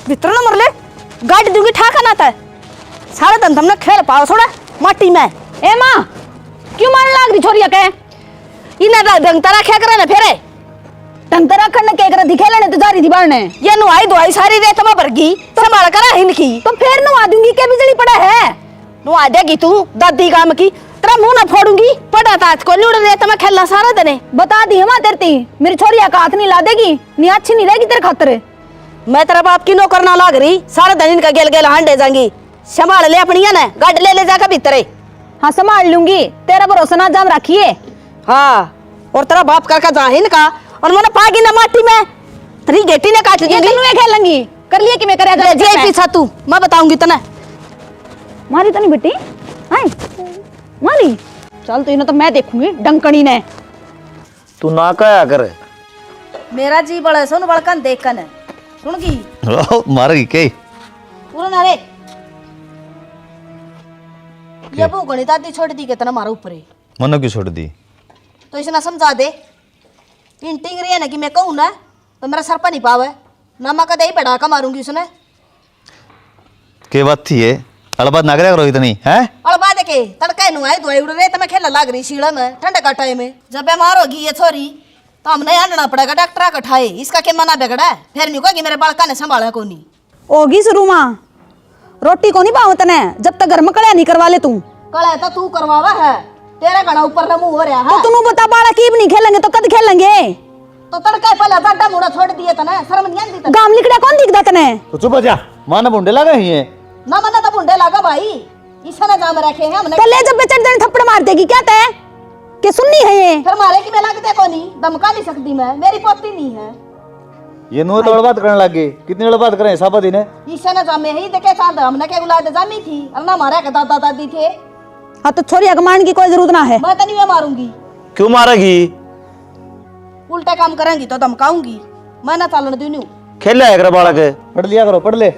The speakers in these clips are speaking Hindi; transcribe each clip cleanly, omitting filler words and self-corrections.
भीतर ना मर ले, गाड़ी दूंगी ठाका ना था। सारा दिन तुमने खेल पाओ छोड़ा माटी में। ए माँ क्यों मारने लाग रही छोरिया के? इन्हें ढंग तरह क्या करे ना फेरे ढंग तरह करने के कर दिखे लेने तो जा रही थी बाहर ने। ये नुआई दुआई सारी रेत में भर गई, संभाल करा इनकी। तो फिर नुआ दूंगी क्या बिजली पड़ा है? नुआ देगी तू दादी काम की, तेरा मुंह ना फोड़ूंगी। पड़ा था को लूड़ रेत में खेलना सारा दिन। बता दी हम तेरती मेरी छोरिया का हाथ नहीं ला देगी, नहीं अच्छी नहीं रहेगी तेरे खातिर। मैं तेरा बाप की नौकर ना लाग रही, सारा दिन इनका गेल गेल हांडे जाएंगी। संभाल ले अपनी है ना, गाड़ ले जाकर भीतर। हाँ संभाल लूंगी, तेरा भरोसा ना जाम रखिए। हाँ और तेरा बाप का जाहिन का और मैंने पागी ना माटी में तेरी गेटी ने काट ली। मैं खेलेंगी कर लिए कि मैं करे जे पीछा तू मैं बताऊंगी तना। मारी तो नहीं बेटी हाय मारी, चल तो इन्हें तो मैं देखूंगी डंकनी ने। तू ना क्या करे मेरा जी बड़ा सुन बड़कन देखन सुन की मारेगी के पूरा ना रे। ये वो गणित आती छोड़ दी कितना मारा ऊपर मनो क्यों छोड़ दी? तो इसे ना समझा दे। इन टिंगरी है ना कि मैं कहूँ ना तो मेरा सर पर नहीं पावे ना, मैं कदे ही पड़ा का मारूंगी उसने। के बात थी ये अलबाद ना करे इतनी है और बाद के तड़का नुआई दुआई उड़ रहे तो मैं खेलने लग रही शीड़ा में ठंडे का टाइम में। जब बीमार होगी ये छोरी तो हमने आना पड़ेगा डॉक्टर का ठाए। इसका क्या मना बिगड़ा है? फिर नहीं कहोगी मेरे बालका ने संभाला को नहीं होगी शुरू माँ रोटी को नहीं पाओ तने जब तक घर में कड़िया नहीं करवा ले तू। कड़ा तो तू करवावा है, तेरे घड़ा ऊपर न मुंह हो रहा है। तो तुम बता बाड़ा की नहीं खेलेंगे तो कद खेलेंगे? तो तड़का पहले बाटा मुड़ा छोड़ दिए तने शर्म नहीं आती तने। गाम लिखड़ा कौन दिखदा तने? तो चुप हो जा, मां ने बुंडे लगा ही है ना मना तो बुंडे लगा भाई, इसने जाम रखे हैं हमने। तो ले जब बेचड़ देने थप्पड़ मार देगी क्या तय के सुननी है ये? फिर मारे की मैं लगते को नहीं, धमका नहीं सकती मैं, मेरी पोती नहीं है। ये नो तो बात करने लग गई, कितनी बात करें साबत ने इसने जामे ही देखे चांद हमने के गुलाब जामी थी और ना मारा के दादा दादी थे। हाँ तो छोरी अगमान की कोई जरूरत ना है। मैं तो नहीं मारूंगी। क्यों मारेगी? उल्टे काम करेंगी तो धमकाऊंगी, मैं ना चालन दूं। खेल लिया करो बालक, पढ़ लिया करो, पढ़ ले।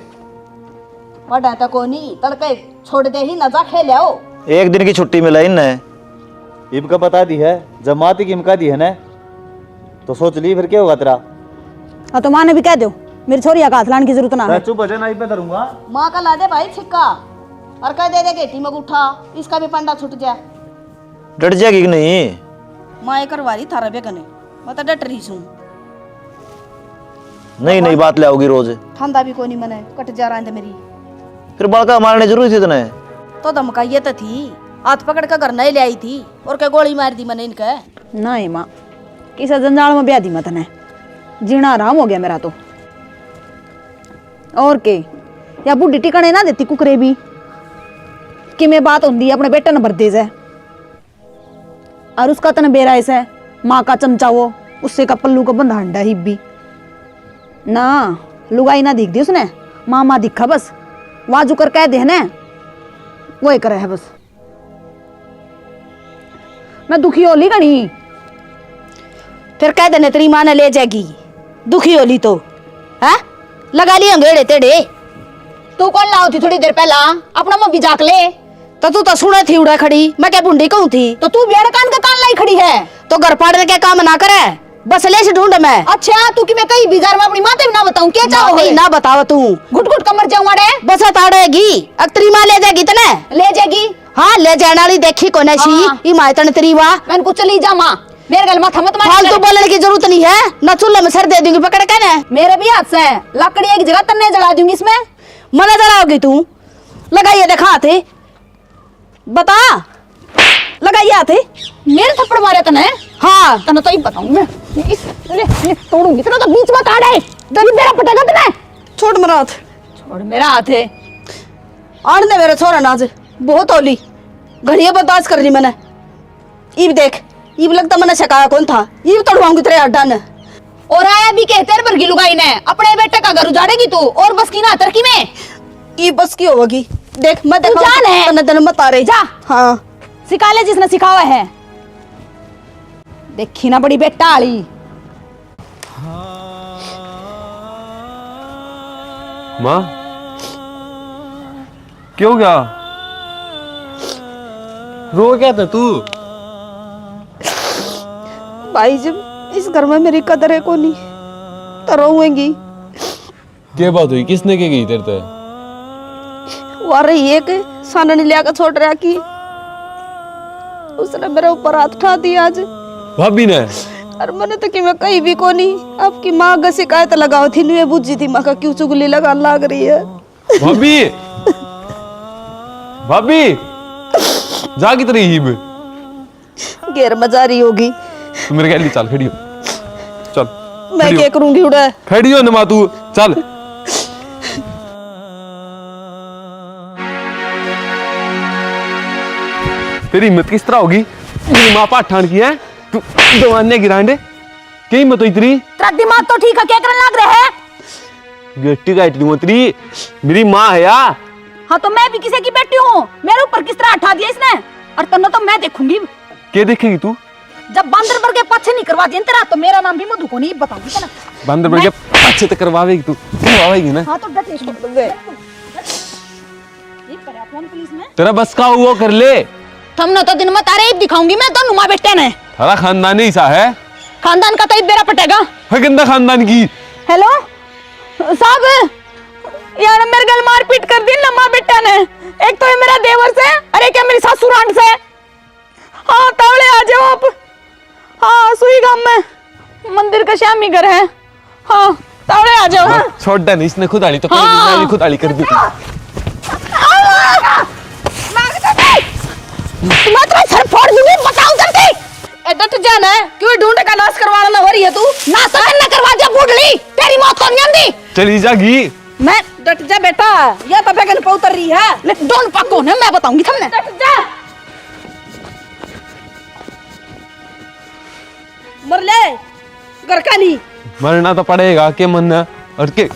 पढ़ा तो को नहीं तड़के छोड़ दे ही ना जा खेल आओ। एक दिन की छुट्टी मिला इनने इमका बता दी है, जब माती की इमका दी है ना तो सोच ली फिर क्या होगा तेरा। हाँ तो माँ ने भी कह दो मेरी छोरी का हाथ लाने की जरूरत ना है। चुप हो जा, नहीं पे करूंगा। माँ का ला दे भाई छिक्का और कह दे गेटी में उठा, इसका भी पंडा छूट जाए। डट जाएगी कि नहीं? माँ एक करवारी थारा बेगने मैं तो डट रही हूँ। नहीं बात ले आओगी रोज, ठंडा भी कोई नहीं मने कट जा रहा है मेरी। फिर बड़का मारने जरूरी थी तने तो धमकाइए तो थी, हाथ पकड़ कर घर नहीं ले आई थी और क्या गोली मार दी मैंने इनका। नहीं माँ किसी जंजाल में ब्याह दी मत ने, जीना आराम हो गया मेरा तो। और के या बुढ़ी टिकने ना देती कुकरे भी कि मैं बात होंगी अपने बेटे ने भर दे जाए और उसका तन बेरा ऐसा माँ का चमचा वो उससे का पल्लू का बंधा हंडा ही भी ना लुगाई ना दिख दी उसने, मामा दिखा बस वाजू कर कह दे ने वो करे है बस। मैं दुखी होली गणी फिर कह देने तेरी माँ ने ले जाएगी, दुखी होली तो है लगा लिए अंगेड़े तेड़े। तू कौन लाओ थी थोड़ी देर पहला अपना मुंह बिजाक ले। तो तू सुने थी उड़ा खड़ी, मैं क्या बुंडी कहूँ थी? तो तू बेड़ कान का कान लाई खड़ी है तो घर पाड़ने के काम ना करे, बस ले से ढूंढ मैं। अच्छा तू कि मैं कहीं बाजार में अपनी माते ना बताऊं क्या चाहो? ना बताओ तू घुट घुट कमर जाऊं अड़े बस ताड़ेगी अक्तरी माँ ले जाएगी तने ले जाएगी। हाँ ले जाने वाली देखी को नशी हिमायतन तेरी वाह मैंने कुछ चली जा माँ मेरे गल माथा मत मार। फालतू बोलने की जरूरत नहीं है, न चूल्हे में सर दे दूंगी पकड़ के ना। मेरे भी हाथ से लकड़ी एक जगह तन्ने जला दूंगी इसमें। मना जलाओगी तू? लगाइए देखा थे बता लगाइए आते मेरे थप्पड़ मारे तने। हाँ तने तो ही बताऊं मैं ले तोड़ूंगी तेरा तो बीच में काटे तभी मेरा पटेगा तने। छोड़ मेरा हाथ, छोड़ मेरा हाथ है। आड़ दे मेरे छोरा नाज बहुत होली घड़िया बर्दाश्त कर ली मैंने। ईब देख ईब लगता मैंने शकाया कौन था, ईब तोड़वाऊंगी तेरे अड्डा ने। और आया भी कहते भर की लुगाई ने अपने बेटे का घर उजाड़ेगी तू और बस की ना तरकी में ये बस की होगी देख मैं देखा जान है तने दिन मत आ रही जा। हाँ सिखा ले जिसने सिखावा है, देखी ना बड़ी बेटा आली। माँ क्यों गया रो क्या था तू? भाई जब इस घर में मेरी कदर है को नहीं तो रोऊंगी। क्या बात हुई? किसने के गई तेरे ते? वारे एक साननी लिया कर छोड़ रहा की उसने मेरे ऊपर हाथ उठा दिया आज। भाभी ने? अरे मैंने तो कि मैं कहीं भी को नहीं, आपकी माँ का शिकायत लगाओ थी नहीं बुझी थी, माँ का क्यों चुगली लगा लाग रही है। भाभी भाभी जा कितनी हिब? घेर मजा रही होगी। तू मेरे गैली चल, खड़ी हो चल। मैं खड़ी क्या हो। करूंगी उड़ा? खड़ी हो नमा तू, चल। तेरी हिम्मत किस तरह होगी? मेरी माँ पाठान की है, तू दवाने गिरांडे क्या हिम्मत हुई तेरी? तेरा दिमाग तो ठीक है, क्या करने लग रहा है? बेटी का इतनी तेरी, मेरी माँ है या? हाँ तो मैं भी किसी की बेटी हूँ, मेरे ऊपर किस तरह उठा दिया इसने? और तन्नो तो मैं देखूंगी, क्या देखेगी तू? जब बंदर पर के पीछे नहीं करवा दिया तेरा तो मेरा नाम भी मधु को नहीं बताऊंगी तना। बंदर बन के अच्छे तक करवावेगी तू, करवावेगी ना? हाँ तो डट इसको ये करे फोन पुलिस में। तेरा बस का वो कर ले। तुमने तो दिन में तारे ईद दिखाऊंगी मैं दोनों माँ बेटे ने। थारा खानदान ही सा है, खानदान का तो ईद बेरा पटेगा। है गंदा खानदान की। हेलो साहब, यार मेरे गल मारपीट कर दी ना माँ बेटा ने। एक तो ये मेरा देवर से, अरे क्या मेरी सासू रांड से। हाँ तावड़े आ जाओ आप। हाँ सुई गांव में मंदिर का श्यामी घर है। हाँ तावड़े आ जाओ। छोड़ दे, इसने खुद आली तो हाँ। मैं भी खुद आली कर दी। मैं तुम्हें सर फोड़ दूंगी, बताओ जल्दी। डट जाना है, क्यों ढूंढ का नाश करवाना ना हो रही है तू? ना तो करना करवा जा बुढ़ली, तेरी मौत तो नहीं आंदी। चली जागी। मैं डट जा बेटा, या तो बेगन पे उतर रही है। ले डोन पको ने मैं बताऊंगी तुमने। डट जा, मर ले घर का नहीं। मरना तो पड़ेगा के मन और के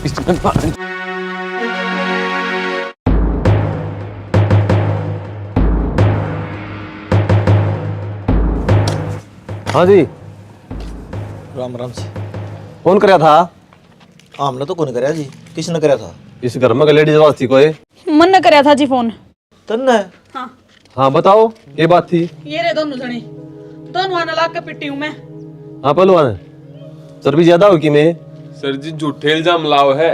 हाँ जी, राम राम जी। कौन कराया था? हमने तो कौन कराया जी, किसने कराया था? इस घर में लेडीज आवाज थी कोई? मन ने करया था जी फोन। तन्ने? हाँ बताओ, ये बात थी। ये रे दोनों जने, दोनों आने लाग के पिटी हूं मैं। हाँ पहलवान, चर्बी ज्यादा हो कि मैं? सर जी झूठे इल्जाम लाओ है,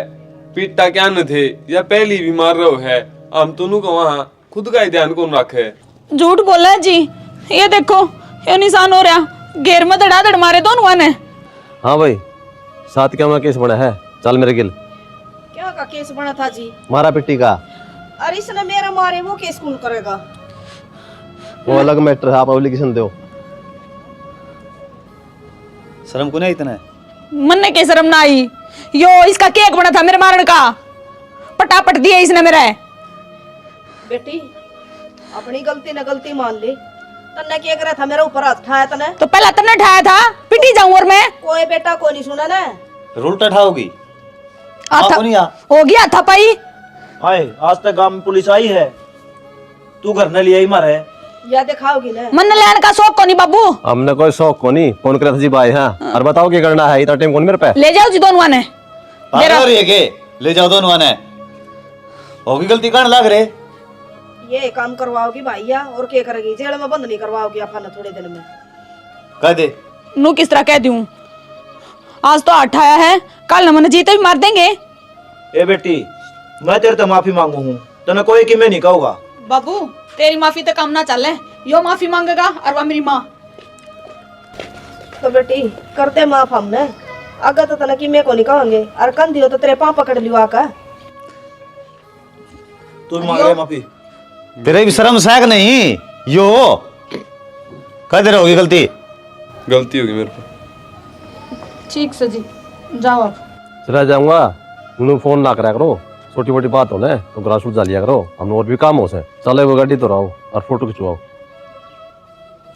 पीटा क्या न थे या पहली बीमार रहो है, हम दोनों को वहाँ खुद का ही ध्यान कौन रखे? झूठ बोला है जी, ये देखो ये निशान हो रहा, घेर में धड़ाधड़ मारे दोनों ने। हाँ भाई, साथ क्या में केस बना है, चल मेरे गिल। क्या का केस बना था जी? मारा पिट्टी का। अरे इसने मेरा मारे वो केस कौन करेगा? वो अलग मैटर है, आप एप्लीकेशन दो। शर्म को नहीं इतना? मन ने के शर्म ना आई, यो इसका केक बना था मेरे मारने का, पटापट दिया इसने मेरा। बेटी अपनी गलती न गलती मान ले, तन्ने क्या करा था मेरे ऊपर हाथ उठाया तने? तो पहला तन्ने उठाया था, पिटी जाऊं और मैं? कोई बेटा को नहीं सुना ना। उल्टा ठाओगी? आता नहीं आ। हो गया था पाई। आए आज तक गांव में पुलिस आई है, तू घर न लिया ही मारे। या दिखाओगी ना? मन लेने का शौक को नहीं बाबू। हमने कोई शौक को नहीं, फोन करा था जी भाई। हाँ और बताओ क्या करना है, इतना टाइम कौन मेरे पे? ले जाओ जी दोनों ने। ले जाओ दोनों ने, होगी गलती कहने लग रहे। ये काम करवाओगी भैया और क्या करेगी? जेल में बंद नहीं करवाओगी अपन थोड़े दिन में? कह दे। नू किस तरह कह दूं, आज तो आठ आया है, कल हमने जीते भी मार देंगे। ए बेटी, मैं तेरे से माफी मांगू हूँ, तने कोई कि मैं नहीं कहूँगा। बाबू तेरी माफी तो काम ना चले, यो माफी मांगेगा और वह मेरी माँ। तो बेटी करते माफ हमने, अगर तो तने कि मैं को नहीं कहेंगे, और कन दियो तो तेरे पाँव पकड़ लियो आका। तू भी मांग रहे माफी? तेरे भी शर्म साग नहीं यो? कह दे होगी गलती? गलती होगी मेरे को। ठीक से जी, जाओ आप। चला जाऊंगा, उन्हें फोन ना करा करो, छोटी मोटी बात हो ना तो ग्रास जा लिया करो, हमने और भी काम हो से। चले वो गाड़ी तो रहो और फोटो खिंचवाओ।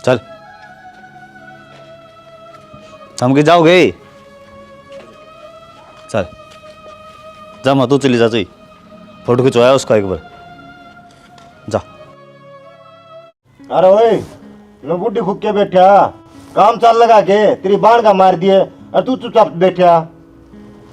चल हम के जाओगे? चल जा, मैं तू चली जा, जी फोटो खिंचवाया उसका एक बार, जा। अरे ओए, नो बुड्ढी खुद के बैठा, काम चाल लगा के तेरी बाण का मार दिए और तू चुपचाप बैठा।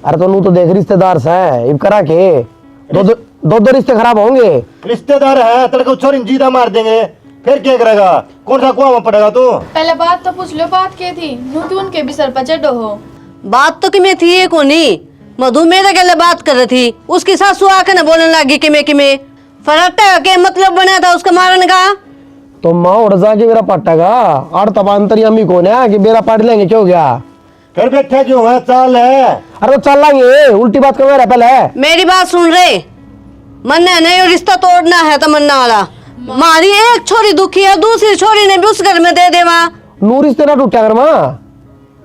अरे तो नू तो देख रिश्तेदार से इब करा के दो रिश्ते खराब होंगे। रिश्तेदार है, तेरे को छोरी जीता मार देंगे, फिर क्या करेगा? कौन सा कुआं में पड़ेगा तू? पहले बात तो पूछ लो, बात क्या थी? नू तो उनके भी सर पर चढ़ो हो। बात तो कि मैं थी ये को नहीं, मधुमेह के लिए बात कर रही थी, उसकी सासू आके ना बोलने लगी कि मैं फर्क के मतलब बना था उसका मारने का। तो माँ उड़ जाके मेरा पट्टेगा और तब अंतर्यामी कौन है कि मेरा पाट लेंगे, क्यों गया? फिर बैठा क्यों है? चाल है। अरे वो चल लेंगे, उल्टी बात कर रहा पहले। मेरी बात सुन रहे, मन्ने नहीं रिश्ता तोड़ना है तमन्ना वाला। मारी एक छोरी दुखी है, दूसरी छोरी ने भी उस घर में दे देवा। नू रिश्ते ना टूटा कर माँ।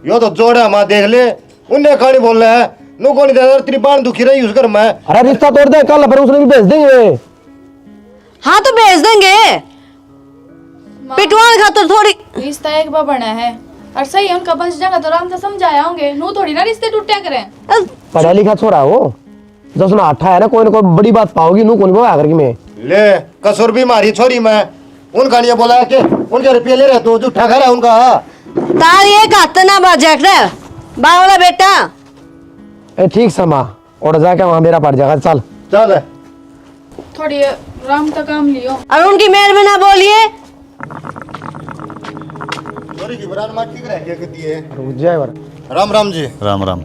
यो तो जोड़ा माँ देख ले, उन्हें कहानी बोल रहा है, नो कौन दे तेरी बाण दुखी रही उस घर में। अरे रिश्ता तोड़ दे कल, फिर उसने भी भेज देंगे। हाँ तो भेज देंगे, पिटवान खातर थोड़ी। रिश्ता एक बार बना है और सही है, उनका बस जगह तो आराम से समझाया होंगे, नू थोड़ी ना रिश्ते टूटे करें। पढ़ा लिखा छोरा हो, जब सुना अट्ठा है ना, कोई ना कोई बड़ी बात पाओगी, नू कौन आकर के मैं ले कसूर भी मारी छोरी में, उनका नहीं बोला कि उनके रुपये ले रहे तो झूठा घर है उनका। तार एक हाथ ना बाजक रे बावला बेटा। ए ठीक समा और जाके वहां मेरा पड़ जाएगा। चल चल थोड़ी आराम तक काम लियो। और उनकी मेहर में ना बोलिए। छोरी की बरान मार ठीक रह गया कहती है। रुक जाए वर राम राम जी। राम राम।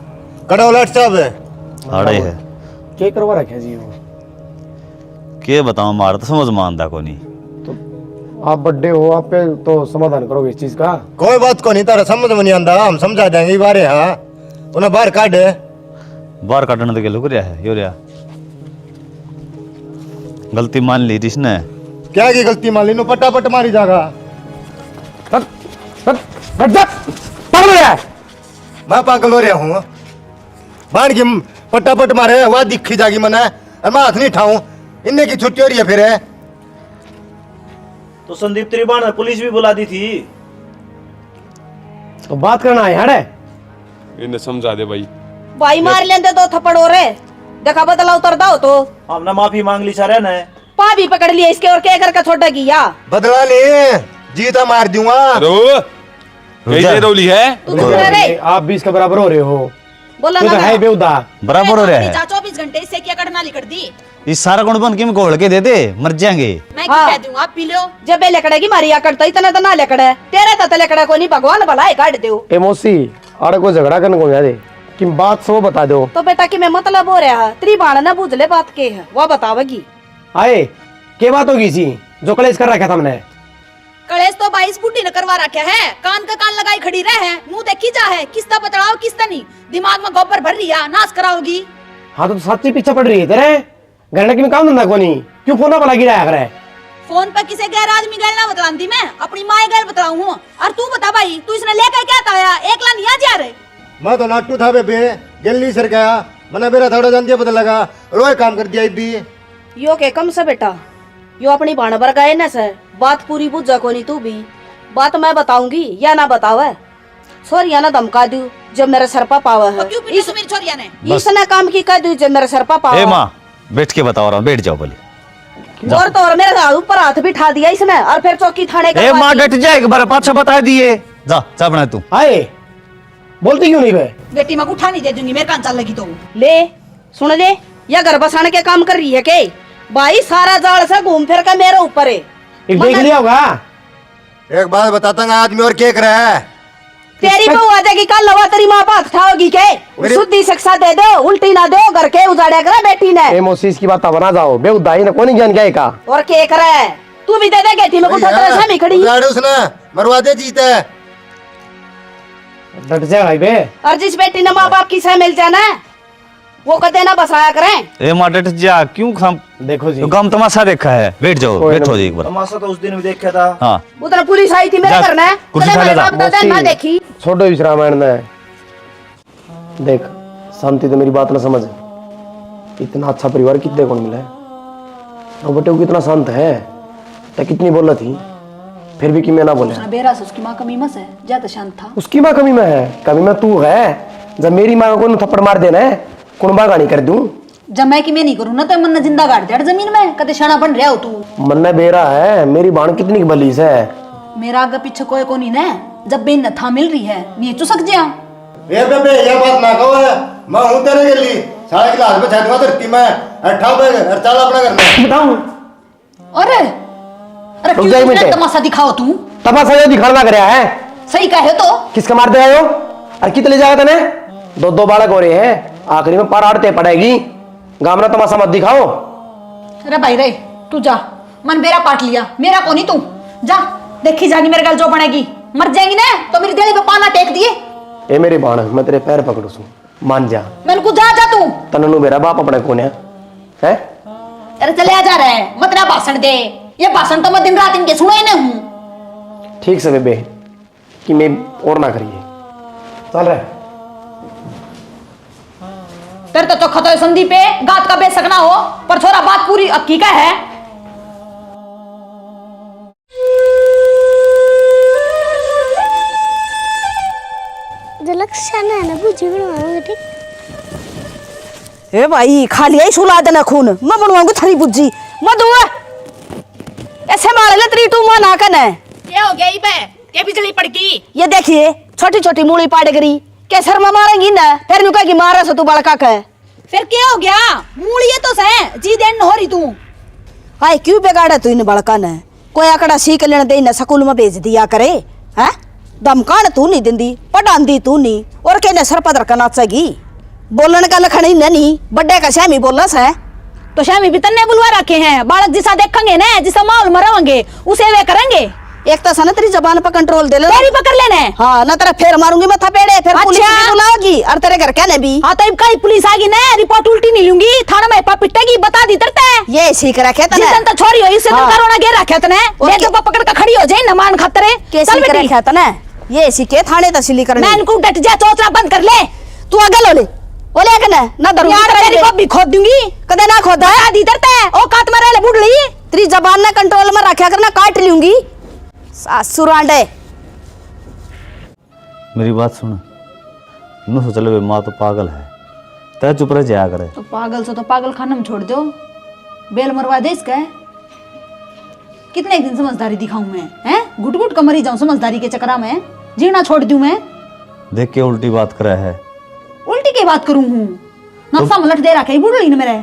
कड़ो लाट साहब है आड़े है के करवा रखे जी वो? के बताऊं, मार तो समझ मानता को नहीं। तो आप बड्डे हो, आप पे तो समाधान करोगे इस चीज का। कोई बात को नहीं, तारा समझ में नहीं आंदा, हम समझा देंगे बारे। हाँ उन्हें बाहर काट बाहर काटने तो के लुक रहा है, यो रहा गलती मान ली इसने। क्या की गलती मान ली, नो पटापट मारी जागा। मैं पागल हो रहा हूँ, बाण की पटापट मारे वह दिखी जागी मना, और मैं हाथ नहीं ठाऊं, इन्हें की छुट्टी हो रही है फिर है। तो संदीप त्रिबाण ने पुलिस भी बुला दी थी। तो बात करना है यार। इन्हें समझा दे भाई। भाई मार लेंदे तो थप्पड़ हो रे, देखा बदला उतर दो तो हमने माफी मांग ली सारे ने। पा भी पकड़ लिया इसके और क्या करके छोटा किया। बदला ले, जीता मार दूंगा। कैसे रोली है? तू तो रे आप भी इसके बराबर हो रहे हो। बोला तू ना तो है बेउदा। बराबर हो रहा है। 24 घंटे इससे क्या करना लिखड़ दी। इस सारा गुण बन के में घोल के दे दे, मर जाएंगे। मैं क्या कह दूं, आप पी लो। जब बे लकड़ेगी मारी या करता इतना तो ना लकड़े तेरे तो लकड़ा को नहीं, भगवान भलाई काट दो। ए मौसी आड़े को झगड़ा करने को याद कि बात सो बता दो। तो बेटा कि मैं मतलब हो रहा है तेरी बाण ना बुझ ले बात के है वो बतावेगी। आए के बात होगी सी जो कलेश कर रखा था हमने? कलेश तो 22 बूटी ने करवा रखा है, कान का कान लगाई खड़ी रहे, मुंह देखी जा है, किस्ता बतलाओ किस्ता नहीं, दिमाग में गोबर भर रही है, नाश कराओगी। हाँ तो सच्ची पीछे पड़ रही है तेरे घर में काम धंधा को नहीं, क्यों फोन पर लगी रहा करे? फोन पर किसी गैर आदमी गैर ना बतलाती मैं, अपनी माँ गैर बतलाऊ हूँ। और तू बता भाई, तू इसने लेकर क्या आया? एकला नहीं आ जा रहे। मैं तो नाटू था बेबे, जल्दी सर गया, मैंने मेरा थोड़ा जान दिया पता लगा, रोए काम कर दिया इदी। यो के कम से बेटा, यो अपनी बाण भर गए न सर, बात पूरी बुझा को नहीं तू भी, बात मैं बताऊंगी या ना बतावे। छोरिया ना धमका दू जब मेरे सर पर पावा है, इसने काम की कह दू जब मेरे सर पर पावा। ए माँ बैठ के बता रहा हूँ, बैठ जाओ बोली। और तो और मेरे ऊपर हाथ भी ठा दिया इसने, और फिर चौकी थाने का। ए माँ डट जाएगा, बार पाछा बता दिए। जा जा बना तू। आए बोलती क्यों नहीं बे? बेटी मैं उठा नहीं दे दूंगी, मेरे कान चल लगी तो। ले सुन ले, या घर बसाने के काम कर रही है के? भाई सारा जाल से घूम फिर के मेरे ऊपर है। एक देख लिया होगा। एक बात बताता हूँ आदमी और क्या कर रहा है। तेरी बहू आ जाएगी कल, लवा तेरी माँ बात उठाओगी के? शुद्धि शिक्षा दे दो, उल्टी ना दो, घर के उजाड़े करा बेटी ने। ए मौसी इसकी बात बना जाओ, बे उदाई ने कौन ज्ञान क्या का? और क्या करे है? तू भी दे दे गई थी मैं उठा तेरे सामने खड़ी। उसने मरवा दे जीते। डट जाए भाई बे। और जिस बेटी ने माँ बाप की सह मिल जाना वो कदे ना बसाया करें। ए माँ डट जा, क्यों हम देखो जी तो गम तमाशा देखा है। बैठ जाओ, बैठो जी एक बार। तमाशा तो उस दिन भी देखा था। हाँ उधर पुलिस आई थी मेरे घर ने, कुर्सी तेरे खा ले माँ बाप दादा ना देखी। छोड़ो इस रामायण ने। देख शांति तो मेरी बात ना समझ, इतना अच्छा परिवार कितने कौन मिला है, और बेटे वो कितना शांत है, तो कितनी बोल रही थी फिर भी कि मैं ना बोले। बेरास उसकी माँ कमी में है, ज्यादा शांत था। उसकी माँ कमी में है, कमी में तू है। जब मेरी माँ को कोई थप्पड़ मार देना है, कौन बागानी कर दूं? जब मैं कि मैं नहीं करूँ ना तो मन जिंदा गाड़ दे जमीन में, कदे शाना बन रहा हो तू। मन बेरा है, मेरी बाण कितनी बलीस है। मेरा आगे पीछे कोई को नहीं ने, जब बेन न था मिल रही है नहीं चुसक जा। ए बेबे ये बात ना कहो है, मैं हूं तेरे के लिए सारा गिलास पे छाटवा धरती में अठा पे और चल अपना करना बताऊं? अरे अरे रुक जा एक मिनट। तमाशा दिखाओ तू। तमाशा ये दिखाना कर रहा है। सही कहे तो किसका मारते आयो? और कितने जाएगा तने? दो बालक हो रहे हैं, आखिरी में पराड़ते पड़ेगी। गामना तमाशा मत दिखाओ। अरे भाई रे तू जा, मन बेरा पाट लिया, मेरा को नहीं तू जा। देखी जानी मेरे गल जो बनेगी, मर जाएंगी ना तो मेरी दिली पे पाना टेक दिए। ए मेरी बाण, मैं तेरे पैर पकड़ू सू, मान जा। मैंने को जा जा तू। तननु मेरा बाप अपने कोने है। अरे चले आ जा रहे, मत ना भाषण दे। ये भाषण तो मैं दिन रात इनके सुने ना हूँ। ठीक से बेबे कि मैं और ना करिए। चल रहे तेरे तो चौखा तो संधि पे गात का बेशक ना हो, पर छोरा बात पूरी अक्की का है। ए भाई खाली ही सुला देना खून, मैं बनवाऊंगी थरी बुज्जी मधु। ऐसे मारे ले 3 2 1 ना कने क्या हो गया इबे? क्या बिजली पड़की? ये देखिए छोटी छोटी मूली पाड़ गरी के सर में मारेंगी ना, फिर नु कहेगी मारा से तू बड़का के। फिर क्या हो गया? मूलिये तो से जी देन हो रही तू। हाय क्यों बिगाड़ा तू इन बड़का ने? कोई आकड़ा सीख लेने दे ना, स्कूल में भेज दिया करे हैं। दमकान तू नहीं दिंदी, पढ़ांदी तू नहीं, और कहने सर पदर का नाचेगी। बोलन का लखन ही नहीं, बड्डे का श्यामी बोलना है तो श्यामी भी तन्ने बुलवा रखे हैं। बालक जिसा देखेंगे ना, जिसा माहौल में रहेंगे उसे वे करेंगे। एक तो सना तेरी जबान पर कंट्रोल दे ले, तेरी पकड़ लेने। हाँ ना तेरा फेर मारूंगी मैं थपेड़े, फिर पुलिस अच्छा। भी बुलाओगी और तेरे घर कहने भी। हाँ तो कहीं पुलिस आगी ना, रिपोर्ट उल्टी नहीं लूंगी, थाना में पिटेगी, बता दी तरते। ये सीख रखे तने, जिस दिन तो छोरी हो इससे हाँ। तो करोना घेर रखे तने। ले तो पकड़ के खड़ी हो जाए न मान खतरे। के सीख रखे तने, ये सीखे थाने तहसीली करने। मैं इनको डट जा, चोचरा बंद कर ले। तू आगे लो ले, ओ ले कने ना धरू यार तेरी को भी खोद दूंगी, कदे ना खोदा बता दी तरते। ओ कात में रह ले बुढ़ ली। तेरी जबान ना कंट्रोल में रखा करना, काट लूंगी सासुरांडे। मेरी बात सुन, नु सोच ले माँ तो पागल है, तय चुप रह जाया करे। तो पागल से तो पागल खाना में छोड़ दो, बेल मरवा दे इसका। कितने दिन समझदारी दिखाऊं मैं, हैं? घुट घुट कर मरी जाऊं समझदारी के चक्कर में, जीना छोड़ दूं मैं। देख के उल्टी बात करे है। उल्टी की बात करूं हूं नक्शा मलट दे रखा है बुढ़ ली न मेरे।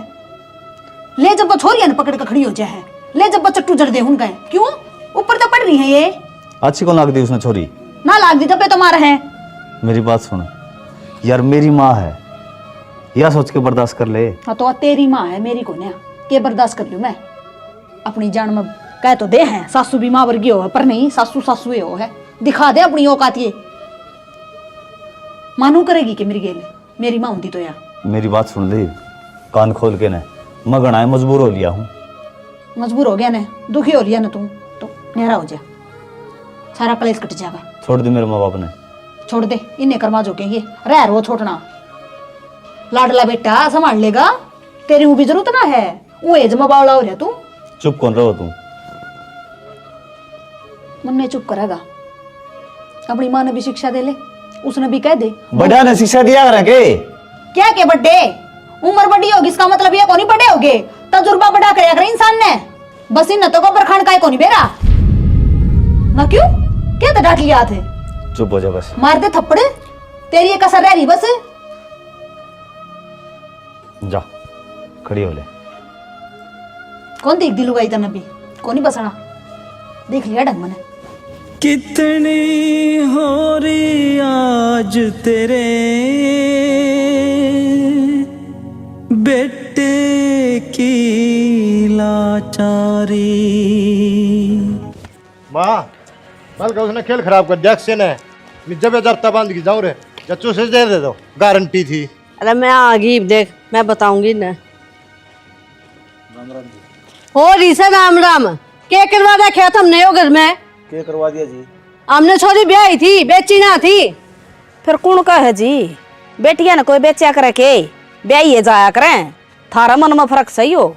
ले जब वो छोरिया ने पकड़ कर खड़ी हो जाए, ले जब वो चट्टू जड़ दे हुन गए। क्यों ऊपर तो पड़ रही है ये? अच्छी कौन लाग दी उसने छोरी? ना लाग दी तब तो मार है। मेरी बात सुन यार, मेरी माँ है, या सोच के बर्दाश्त कर ले। हाँ तो तेरी माँ है, मेरी को के बर्दाश्त कर लूं मैं। अपनी जान में कह तो दे है, सासू भी माँ वर्गी हो है, पर नहीं सासू सासू हो है। दिखा दे अपनी औकात ये। मानू करेगी कि मेरी गेल मेरी माँ होती तो या। मेरी बात सुन ले कान खोल के न, मैं गणाए मजबूर हो लिया हूँ। मजबूर हो गया ने, दुखी हो लिया ना तू तो नेरा हो जा, सारा कलेश कट जाएगा। छोड़ दे मेरे माँ बाप ने। छोड़ दे, इन्हें कर्मा जो के ये रह वो छोड़ना। लाडला बेटा संभाल लेगा, तेरी वो भी जरूरत ना है। वो एज में बावला हो रहा तू। चुप कौन रहो तू? मन ने चुप करेगा। अपनी माँ ने भी शिक्षा दे ले, उसने भी कह दे। बड़ा ने शिक्षा दिया कर के क्या के बड्डे? उम्र बड़ी होगी इसका मतलब ये कोनी बड़े होगे, तजुर्बा बड़ा करे अगर इंसान ने। बस इन तो को बरखान का कोनी बेरा ना। क्यों क्या तो डांट लिया थे? चुप हो जा बस। मार दे थप्पड़, तेरी ये कसर रह रही बस। जा खड़ी हो ले। कौन देख दी लुगाई तने भी कोनी बसना, देख लिया ढंग मने। कितनी हो रही आज तेरे बेटे की लाचारी। माँ कल का उसने खेल खराब कर दिया से ने, जब जब बांध की जाऊं रे, चच्चू से दे दो, गारंटी थी। अरे मैं आ गई, देख मैं बताऊंगी ना। हो रही से राम राम, क्या करवा रखा था हमने घर में? क्या करवा दिया जी? हमने छोरी ब्याही थी, बेची ना थी। फिर कौन का है जी? बेटिया ने कोई बेचा करे के ब्याही जाया करें, थारा मन में फर्क सही हो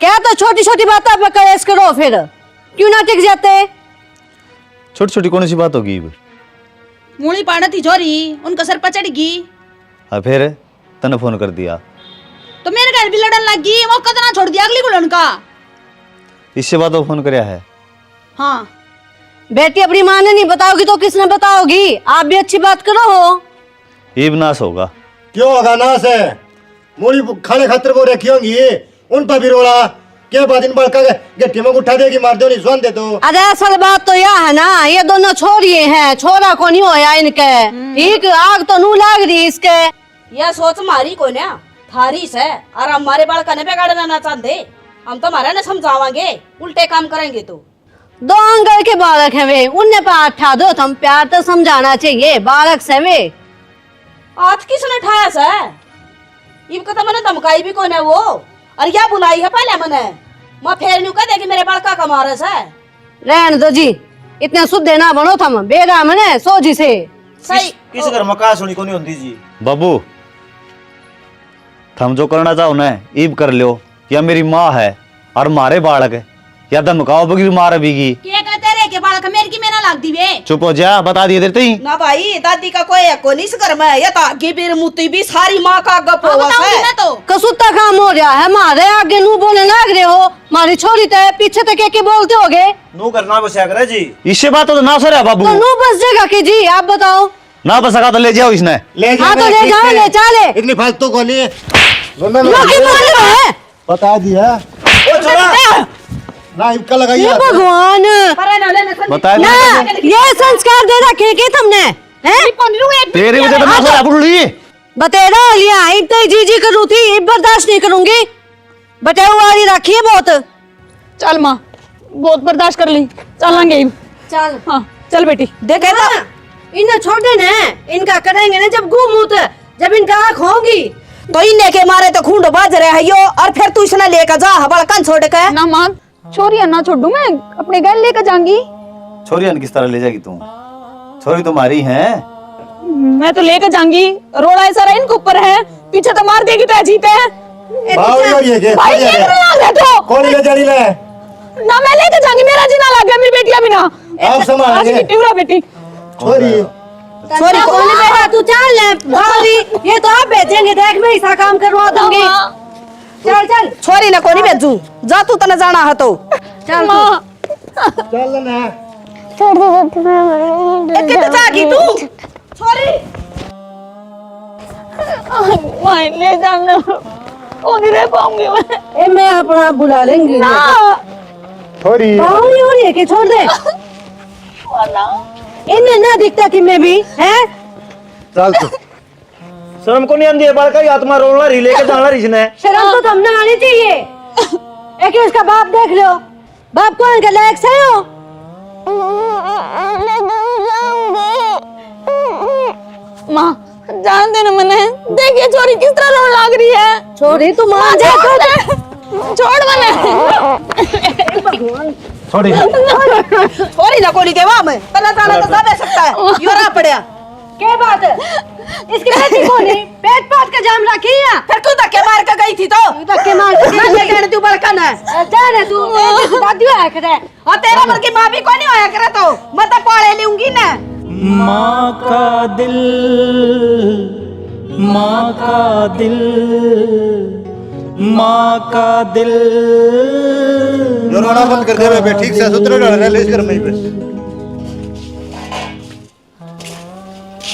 क्या? तो छोटी छोटी बातों पे कलेश करो, फिर क्यों ना टिक जाते? छोटी छोटी कौन सी बात होगी? मूली पाना थी छोरी, उनका सर पर चढ़गी। हाँ फिर तने फोन कर दिया तो मेरे घर भी लड़न लगी, वो कतना छोड़ दिया अगली गुलन का। इससे बात फोन करया है। हाँ बेटी अपनी माँ ने नहीं बताओगी तो किसने बताओगी? आप भी अच्छी बात करो हो। ये नाश होगा। क्यों होगा नाश है? मूली खाने खातर को रखी होंगी, उन पर भी रोड़ा क्या बात? इन बड़का गट्टी में उठा देगी, मार दो नहीं सुन दे तो। अरे असल बात तो यह है ना, ये दोनों छोरिए हैं, छोरा को नहीं होया इनके। ठीक आग तो नू लाग रही इसके। यह सोच मारी को ना थारी से और हमारे बालका ने बिगाड़ना ना चाहते। हम तो हमारा ना समझावांगे, उल्टे काम करेंगे तो। दो अंकल के बालक है वे, उन्हें प्यार ठा दो, तुम प्यार तो समझाना चाहिए, बालक से वे। आज किसने ठाया से? इनका तो मैंने धमकाई भी कौन है वो, और या बुलाई है पहले मैंने। मैं फेर न्यू कह दे कि मेरे बालका का मारे से। रहने दो जी, इतने शुद्ध ना बनो थम, बेगा मने सोजी से। सही किस घर में कहा सुनी को नहीं होती जी। बाबू थम जो करना चाहो ना ईब कर लो, या मेरी माँ है और मारे बालक है, या धमकाओ बगी मार बीगी। क्या कहते रे के बालक मेरे की मेना लाग दी वे। चुप हो जा, बता दिए देते ही ना भाई, दादी का कोई है को नहीं इस घर में, या तो आगे भी मुती भी सारी माँ का गप होगा से। तो कसूता काम हो रहा है, मारे आगे नू बोले लाग रहे हो, मारी छोरी ते पीछे तक के बोलते होगे। नू करना बसा करे जी। इससे बात तो ना सर है बाबू। तो नू बस जाएगा कि जी, आप बताओ। ना बसका तो ले जाओ इसने। ले हाँ तो ले जाओ, ले चले। इतनी फालतू को नहीं बता दिया ना इनका लगाइए। ये भगवान बता ना, ये संस्कार दे रखे के तुमने हैं? तेरी वजह तो ना सर है बुढ़ी। बतेरा लिया इतनी जी करूँ थी, बर्दाश्त नहीं करूंगी। बटेऊ वाली रखी है बहुत। चल माँ, बहुत बर्दाश्त कर ली, चलेंगे। चल हाँ चल बेटी। देखे तो इन्हें छोड़ देना है, इनका करेंगे ना जब घूमूत, जब इनका आँख होगी तो इन्हें के मारे तो खूंड बाज रहे है यो, और फिर तू इसने लेकर जा बड़कन छोड़ के। ना माँ, छोरिया ना छोड़ू, मैं अपने घर लेकर जाऊंगी। छोरी किस तरह ले जाएगी तू? छोरी तुम्हारी है। मैं तो लेकर जाऊंगी, रोड़ा ऐसा रहा इनके ऊपर है, पीछे तो मार देगी तो जीते हैं। भाई ये तो कौन ले जानी ले? ना मैं लेकर जाऊंगी, मेरा जीना लग गया, मेरी बेटिया भी ना। आप संभालेंगे। बेटी छोरी छोरी कौन बेटा, तू चल ले भाभी, ये तो आप भेजेंगे, देख मैं ऐसा काम करवा दूंगी। चल चल छोरी ने कोनी भेजू, जा तू तना जाना है तो। चल चल ना। कितने जागी तू? छोरी ले जाना, ओ नहीं रह पाऊंगी मैं। मैं अपना बुला लेंगी ना छोरी हो रही है कि छोड़ दे। इन्हें ना दिखता कि मैं भी है। चल तू शर्म को नहीं आंदी है, बालका आत्मा रोला री लेके जाना री इसने। शर्म तो तुमने आनी चाहिए। एक उसका बाप देख लो, बाप कौन के लायक से हो? माँ जान देना मैंने, देखिए छोरी किस तरह रोने लग रही है। छोरी तू मान जा, छोड़ मैंने। छोड़ी छोरी ना कोनी के वाम तना जाना तो जा सकता है, यो रा पड़या। क्या बात है? इसके पेट कौन है? पेट पाट का जाम रखी है। फिर तू धक्के मार के गई थी तो। धक्के मार के ना ले जाने तू बड़कन है। जाने तू, दादी आया करे। और तेरा बल्कि माँ भी कोनी होया करे तो, मैं तो पाले लूंगी ना। माँ का दिल, माँ का दिल, माँ का दिल। जो रोना बंद कर दे बे, ठीक से सुतरे डालने ले कर मैं बस।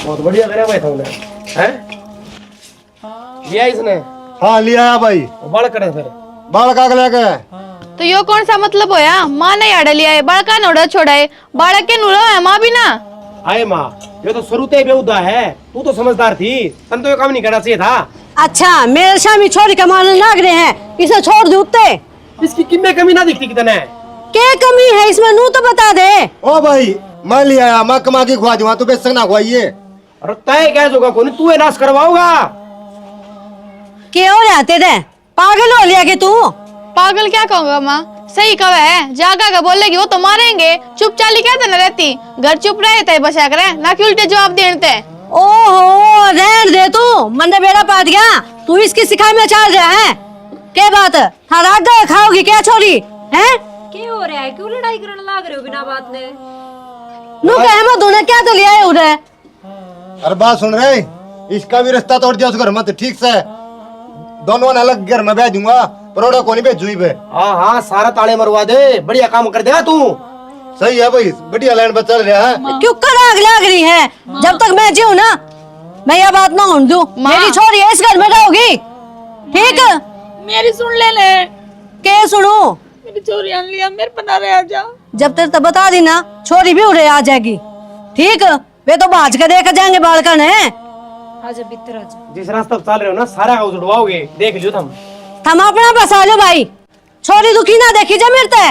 बहुत बढ़िया करे भाई तुमने, हैं? लिया इसने? हाँ लिया भाई। बाल करे फिर बाल का लेके तो यो कौन सा मतलब होया? माँ ने आड़े लिया है, बालका नोड़ा छोड़ा है, बालक के नुरो है, माँ भी ना। आए माँ, ये तो शुरू से बेहुदा है, तू तो समझदार थी, तन तो ये काम नहीं करना चाहिए था। अच्छा मेरे सामने छोड़ के मारने लग रहे हैं, इसे छोड़ दे उत्ते। इसकी कितने कमी ना दिखती कितने? क्या कमी है इसमें, नू तो बता दे। ओ भाई मैं लिया, मैं कमा के खुआ दूंगा, तू बेचक ना खुआइए। अरे तय क्या होगा, कौन तू ये नाश करवाओगा? क्या हो रहा तेरे? पागल हो लिया कि तू? पागल क्या कहूँगा माँ, सही कहा है, जागा का बोलेगी वो तो मारेंगे, चुप चाली क्या देना रहती, घर चुप रहे थे बसा करे ना कि उल्टे जवाब देते। ओहो रहने दे तू, मंदे बेड़ा पाट गया, तू इसकी सिखाई में चल रहा है। क्या बात है, हरा गए खाओगी क्या छोरी हैं? क्या हो रहा है, क्यों लड़ाई करने लग रहे हो बिना बात ने? नू कहे मैं तूने क्या तो लिया है उधर? अरे बात सुन रहे, इसका भी रास्ता तोड़ दिया उस घर में तो ठीक से, दोनों अलग घर में भेज दूंगा, परोड़ा को नहीं भेजूई पे। हाँ हाँ सारा ताले मरवा दे, बढ़िया काम कर देगा तू। सही है भाई, बढ़िया लाइन पर चल रहा है। क्यों कर आग लग रही है? जब तक मैं जीऊं ना, मैं ये बात ना होने दूं। मेरी छोरी इस घर में रहोगी, ठीक? मेरी सुन ले। क्या सुनू? मेरी छोरी आन लिया, मेरे पना रह जा। जब तक तो बता दी ना, छोरी भी उड़े आ जाएगी, ठीक? वे तो बाज के देकर जाएंगे बालकन है, आजा भीतर आजा। जिस रास्ते पर चल रहे हो ना सारा हाउस उड़वाओगे, देख लियो तुम। थम अपना बसा लो भाई, छोरी दुखी ना देखी जा मेरे ते।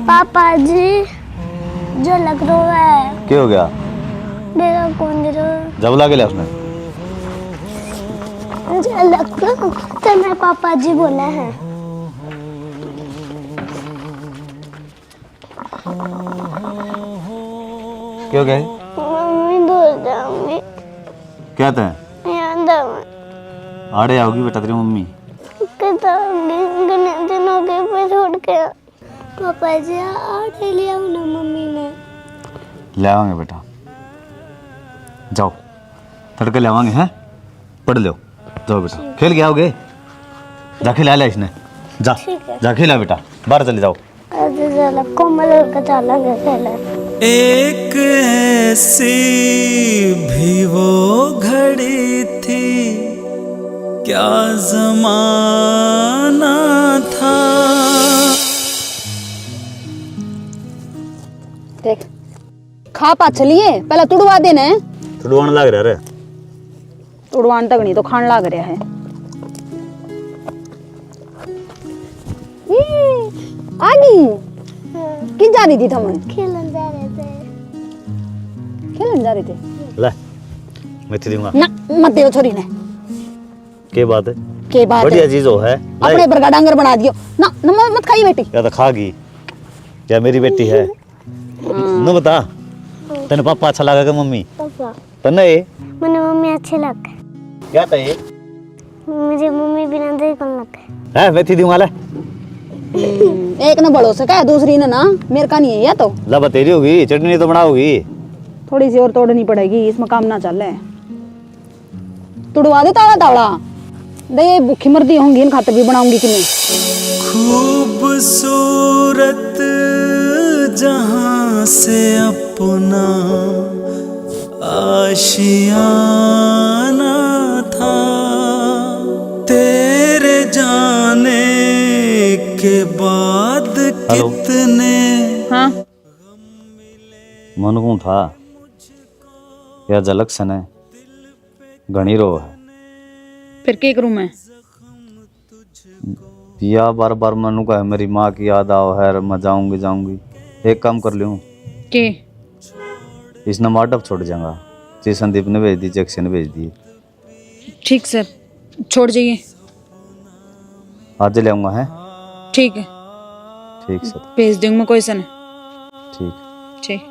पापा जी जो लग रहा है क्या हो गया? मेरा कौन दे रहा जब ला के लिया उसने? जो लग तो मैं पापा जी बोला है। क्या हो गया? मम्मी बोल जाऊंगी। क्या था? याद आड़े आओगी बेटा तेरी मम्मी। गणेश दिनों के पे छोड़ के पापा जी आटे ले आओ ना मम्मी ने। ले आवांगे बेटा, जाओ तड़के ले आवांगे। हैं पढ़ लो, जाओ बेटा खेल के आओगे। जा खिला ले इसने, जा जा खिला बेटा, बाहर चले जाओ। चला कोमल का चला गया। एक ऐसी भी वो घड़ी थी, क्या जमाना था। देख खा पा चलिए, पहले तुड़वा देना है। तुड़वान लग रहा रे। तुड़वान तक नहीं तो खान लाग रहा है। आगी किन जा रही थी तुम? खेलन जा रहे थे। खेलन जा रहे थे? ले मैं दूंगा ना मत दे छोरी ने। के बात है? के बात बढ़िया है? चीज हो है। अपने पर का डांगर बना दियो ना, ना मत खाई बेटी। या तो खागी या मेरी बेटी है। न बता तेने पापा अच्छा लगा कि मम्मी? पापा तन्ने मैंने मम्मी अच्छे लगे। क्या था ये? मुझे मम्मी बिना दे कौन लगे है मैं दूंगा। ले एक ने बड़ो से कहा, दूसरी ने ना। मेरे का नहीं है या तो ला तेरी होगी, चटनी तो बनाओगी। थोड़ी सी और तोड़नी पड़ेगी, इसमें काम ना चल। तुड़वा दे तावड़ा तावड़ा दे, भूखी मरदी होंगी, इन खातर भी बनाऊंगी कि नहीं। खूबसूरत जहां से अपना आशियाना था, तेरे जाने के बाद कितने। हाँ मन को था या झलक सन है घनी रो है। फिर क्या करूं मैं? या बार बार मनु का है मेरी माँ की याद आओ है, मैं जाऊंगी जाऊंगी। एक काम कर लूं के इस नंबर छोड़ जाऊंगा। जी संदीप ने भेज दी, जैक्सी ने भेज दी। ठीक सर, छोड़ जाइए। आज ले आऊंगा। है ठीक है, ठीक सर, भेज दूंगा मैं, कोई सन। ठीक ठीक।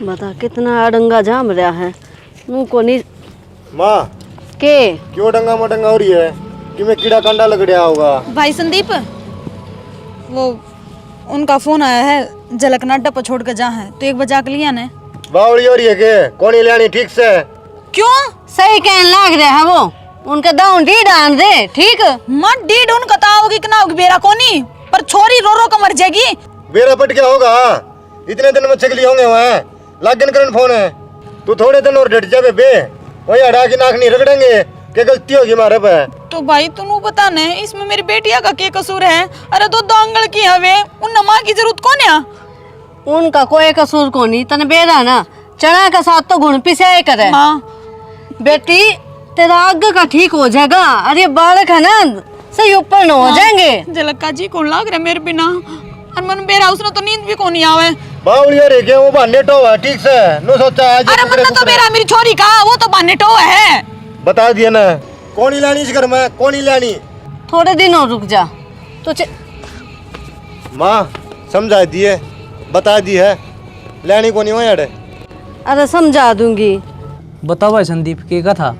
बता कितना अड़ंगा जाम रहा है मुंह को नहीं। माँ के क्यों डंगा मडंगा हो रही है? कि मैं कीड़ा कंडा लग रहा होगा। भाई संदीप, वो उनका फोन आया है, झलकना डप्पा छोड़ कर जा है, तो 1 बजा के लिया ने। बावड़ी हो रही है के कौन ही लानी ठीक से? क्यों? सही कहने लग रहा है वो, उनके दाउन डी डाल दे। ठीक मत डीड उनका ताओगी कि ना होगी बेरा कोनी, पर छोरी रो रो कर मर जाएगी। बेरा पट क्या होगा? इतने दिन में चकली होंगे वहाँ लागन करन फोन है। तू थोड़े दिन और डट जा बे, वही अड़ा की नाक नहीं रगड़ेंगे क्या गलती होगी हमारे पे। तो भाई तू बता ने, इसमें मेरी बेटिया का क्या कसूर है? अरे तो दांगल की हवे, उन माँ की जरूरत कौन है? उनका कोई कसूर को नहीं। तने बेरा ना चना के साथ तो गुण पिसाए करे। हाँ बेटी तेरा आगे का ठीक हो जाएगा। अरे बालक है ना, सही ऊपर न हो जाएंगे। झलक्का जी कौन लाग रहा मेरे बिना, और मन बेरा उसने तो नींद भी कौन नहीं आवे। बावड़ी हो रही है वो बहाने टो है ठीक से नो सोचा आज। अरे मन तो बेरा मेरी छोरी का, वो तो बहाने टो है। बता दिया ना कौन ही लानी इस घर में, कौन ही लानी। थोड़े दिन और रुक जा तो माँ समझा दिए, बता दी है लानी कौन ही हो यार। अरे समझा दूंगी। बताओ भाई संदीप के का था?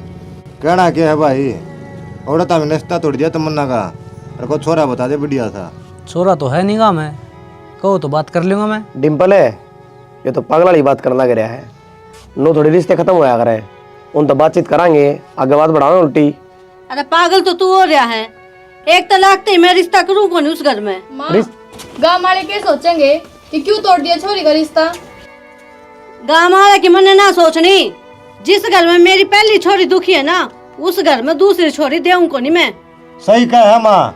कहना क्या है भाई, औरत हमें नाश्ता तोड़ दिया तमन्ना का, और को छोरा बता दे बढ़िया था। छोरा तो है नहीं गा, मैं कहो तो बात कर लूंगा मैं। डिम्पल है ये तो पागल वाली बात करना लग रहा है। नो थोड़ी रिश्ते खत्म होया करे, उन तो बातचीत करांगे, आगे बात बढ़ाओ उल्टी। अरे पागल तो तू हो रहा है। एक तलाक ते मैं रिश्ता करूं कौन उस घर में? गाँव वाले क्या सोचेंगे कि क्यों तोड़ दिया छोरी का रिश्ता? गाँव वाले की मन ना सोचनी। जिस घर में मेरी पहली छोरी दुखी है ना, उस घर में दूसरी छोरी देऊं को नहीं मैं। सही कहा है माँ,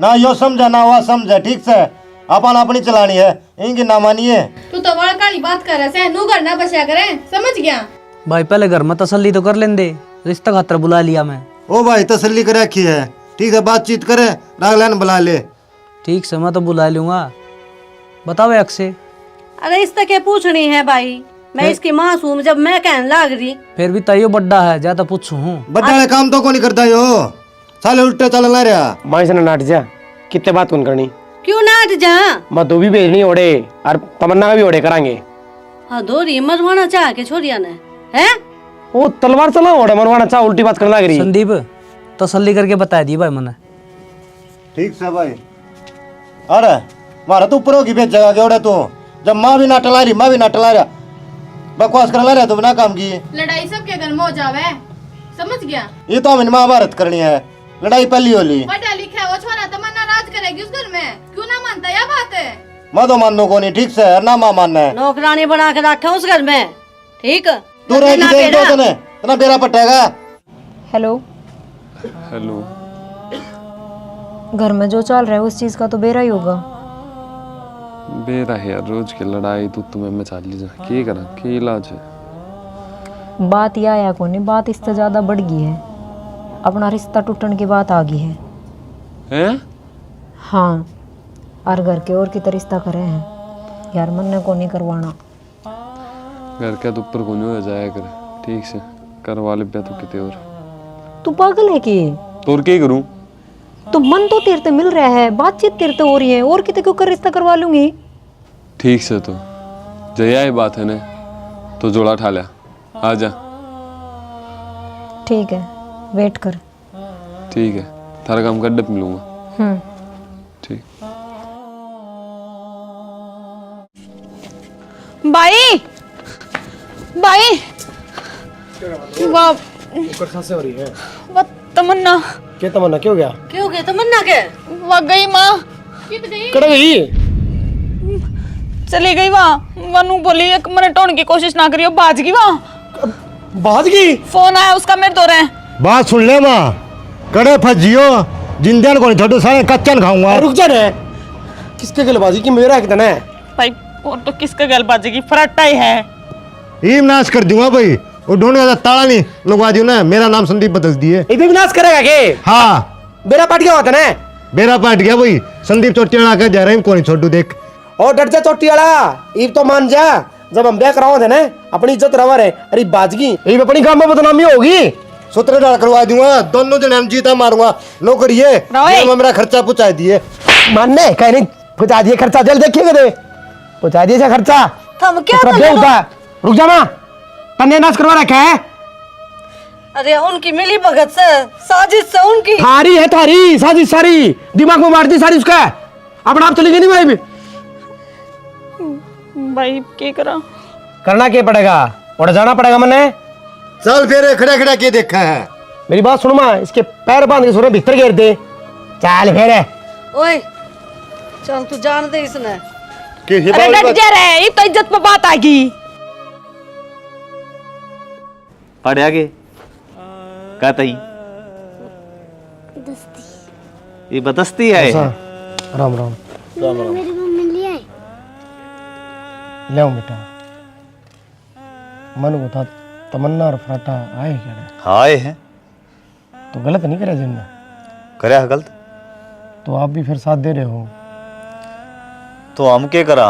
ना यो समझा ना वह समझा, ठीक से अपन अपनी चलानी है, इनकी ना मानिए। तू तो बड़ा काली बात कर रहा है, नू करना बचा करे, समझ गया? भाई पहले घर में तसल्ली तो कर लेंदे, रिश्ता खातर बुला लिया मैं। ओ भाई तसल्ली कर रखी है, ठीक है, बातचीत करे, रागलान बुला ले। ठीक से मैं तो बुला लूंगा। बताओ अक्षय। अरे इससे क्या पूछनी है भाई, मैं इसकी मासूम जब मैं कहने लाग रही। फिर भी ताइयो बड्डा है, ज्यादा पूछू हूँ। बड्डा काम तो को नहीं करता यो, साले उल्टे चल ना रहा। माई से ना नाट जा, कितने बात कौन करनी? क्यों नाट जा? मैं तो भी भेजनी ओढ़े और तमन्ना का भी ओढ़े करांगे। हाँ दोरी मरवाना चाह के छोड़िया ने है? वो तलवार चला ओढ़े मरवाना चाह, उल्टी बात करने लग रही। संदीप तसल्ली करके बता दी भाई मैंने। ठीक से भाई। अरे मारा तो ऊपर होगी बेच जगह के ओढ़े तू, जब माँ भी ना टला रही, माँ भी ना टला रहा, बकवास कर रहा तो बिना काम की। लड़ाई सबके घर में हो जावे, समझ गया? ये तो हमें महाभारत करनी है, लड़ाई पहली होली। पढ़ा लिखा वो छोरा तमन्ना राज करेगी उस घर में, क्यों ना मानता यह बात है? मैं तो मानो को नहीं, ठीक से ना माँ मानना है। नौकरानी बना के रखा उस घर में, ठीक? तू रहेगी देख दो तने, तना बेरा पटेगा। Hello hello. घर में जो चल रहा है उस चीज का तो बेरा ही होगा। बेरा है यार, रोज की लड़ाई तू तुम्हें में चाल ली जा, के करा, के इलाज है? बात यह आया को नहीं, बात इससे ज्यादा बढ़ गई है, अपना रिश्ता टूटने की बात आ गई है। हैं? हाँ, और घर के और की तरह रिश्ता करे हैं यार, मन ने को नहीं करवाना। घर के तो ऊपर को नहीं हो जाया कर, ठीक से करवा ले तो किते और। तू पागल है कि? तो और क्या करूं? तो मन तो तेरे से मिल रहा है, बातचीत तेरे से हो रही है, और कितने क्यों कर रिश्ता करवा लूंगी? ठीक से तो जया ही बात है ने, तो जोड़ा ठा लिया, आ जा। ठीक है, वेट कर। ठीक है, थारा काम कर डप मिलूंगा। ठीक। भाई भाई वाह, ऊपर खांसे हो रही है। वाह तमन्ना। क्या तमन्ना, क्यों गया? क्यों गए तमन्ना के? वाह गई माँ, कड़ गई, चली गई वहाँ। वनु बोली एक मिनट होने की कोशिश ना करियो, बाज गई वहाँ। बाज गई? फोन आया उसका, मेरे दो रहे। बात सुन ले माँ, कड़े फंस जियो, जिंदन को नहीं छोड़ो, सारे कच्चन खाऊंगा। रुक जा रे, किसके गलबाजी की मेरा कितना है भाई? और तो किसका गलबाजी की, फराटा ही है। ईम नाश कर दूंगा भाई, वो ढूंढ का ताला नहीं लगवा दियो ना, मेरा नाम संदीप बदल दिए। इधर विनाश करेगा के? हाँ, बेरा पाट गया होता ना, बेरा पाट गया भाई, संदीप चोटी लगा के जा रहे हैं, को नहीं छोड़ू देख। और डट जा चोटी वाला, ईब तो मान जा, जब हम ब्याह कराओ थे ना, अपनी इज्जत रवा रहे। अरे बाजगी, ईब अपनी गांव में बदनामी होगी। सूत्र डाल करवा दूंगा, दोनों जने हम जीता मारूंगा, नौकरी है, मेरा खर्चा पहुंचा दिए। मानने कहीं नहीं पहुंचा दिए खर्चा, जल देखिए दे पहुंचा दिए खर्चा। हम क्या होगा? रुक जा माँ, तन्ने नाश करवा रखा है। अरे उनकी मिली भगत से, साजिश से उनकी। थारी है, थारी साजिश सारी, दिमाग में मार दी सारी उसका, अपना आप चली गई नहीं भाई भी। भाई क्या करा? करना क्या पड़ेगा, उड़ जाना पड़ेगा मैंने। चल फिर खड़ा खड़ा के देखा है। मेरी बात सुनो माँ, इसके पैर बांध के सोने भीतर घेर दे। चल फिर ओए चल, तू जान दे इसने। अरे डट जा रहे, ये तो इज्जत पे बात आ गई। पढ़ आगे का तई ये बदस्ती है। राम राम। मेरी मम्मी ले आए। ले आओ बेटा, मन को था तमन्ना और फराटा आए क्या? आए हैं तो गलत नहीं करे जिनने? करे है गलत, तो आप भी फिर साथ दे रहे हो। तो हम क्या करा,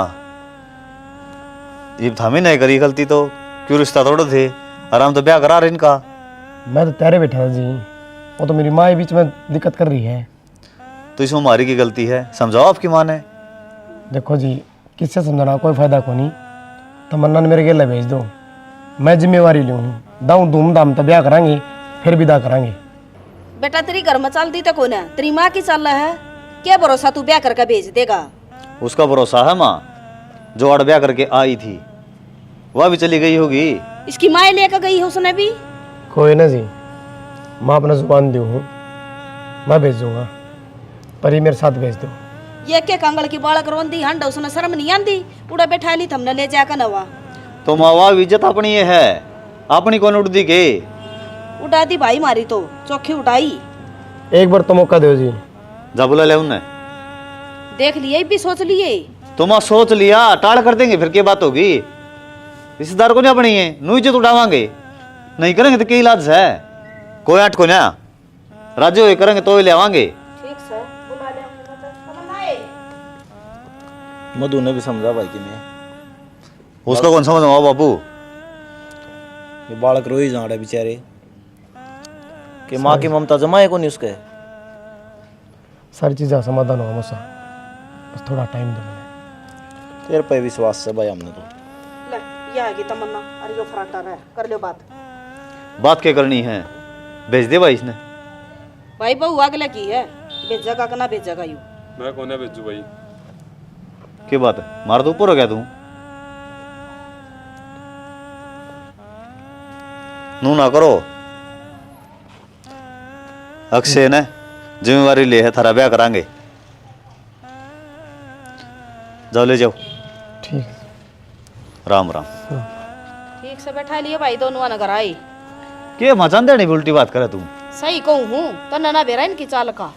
ये हमें नहीं करी गलती तो क्यों रिश्ता तोड़े थे, आराम तो ब्याह करा रहे इनका। मैं तो तेरे बैठा था जी, वो तो मेरी माँ बीच में दिक्कत कर रही है। तो इसमें हमारी की गलती है, समझाओ आपकी माँ ने। देखो जी, किससे समझाना, कोई फायदा को नहीं। तमन्ना ने मेरे गेला भेज दो, मैं जिम्मेवारी लूँ, दाऊँ धूमधाम तो ब्याह करांगे, फिर विदा करांगे। बेटा तेरी घर में चलती तो कौन है, तेरी माँ की चल रहा है, क्या भरोसा तू ब्याह करके भेज देगा? उसका भरोसा है माँ, जो अड़ ब्याह करके आई थी वह भी चली गई होगी। इसकी माँ लेकर गई है उसने भी। कोई ना जी, माँ अपना जुबान दी हूँ, मैं भेज दूंगा, पर ये मेरे साथ भेज दो। ये क्या कंगल की बालक रोंदी हंड, उसने शर्म नहीं आंदी, उड़ा बैठा ली थमने ले जाकर नवा। तो माँ वह इज्जत अपनी ये है, अपनी कौन उड़ दी के? उड़ा दी भाई मारी तो चौखी उठाई। एक बार तो मौका दो जी, जा बुला ले उन्हें। देख लिए भी सोच लिए। तुम सोच लिया टाल कर देंगे फिर क्या बात होगी। रिश्तेदार को नहीं अपनी है नू इज्जत उठावांगे नहीं करेंगे तो क्या इलाज है। कोई आठ को ना राजी हो करेंगे तो ही ले आवांगे। ठीक सर बुला ले मधु ने भी समझा भाई कि मैं उसको कौन समझ आओ बाबू। ये बालक रोई जा रहे बेचारे कि माँ की ममता जमाए को नहीं उसके। सारी चीज़ें समाधान होगा मुझसे, बस थोड़ा टाइम दो मुझे। तेरे पे विश्वास है भाई हमने तो। ले ये आएगी तमन्ना। अरे जो फराटा रहा कर लो बात। बात क्या करनी है भेज दे भाई इसने। भाई बहू अगले की है भेजा का ना भेजा का यू। मैं कोने भेजू भाई। क्या बात है मार दो ऊपर हो गया तू। नू ना करो अक्षय ने जिम्मेवारी ले है थारा ब्याह करांगे। जाओ ले जाओ। ठीक राम राम। ठीक से बैठा लिए भाई दोनों नगर आई। के मचान देनी उल्टी बात करे तू। सही कहूँ हूँ तो नना बेरा इनकी चाल का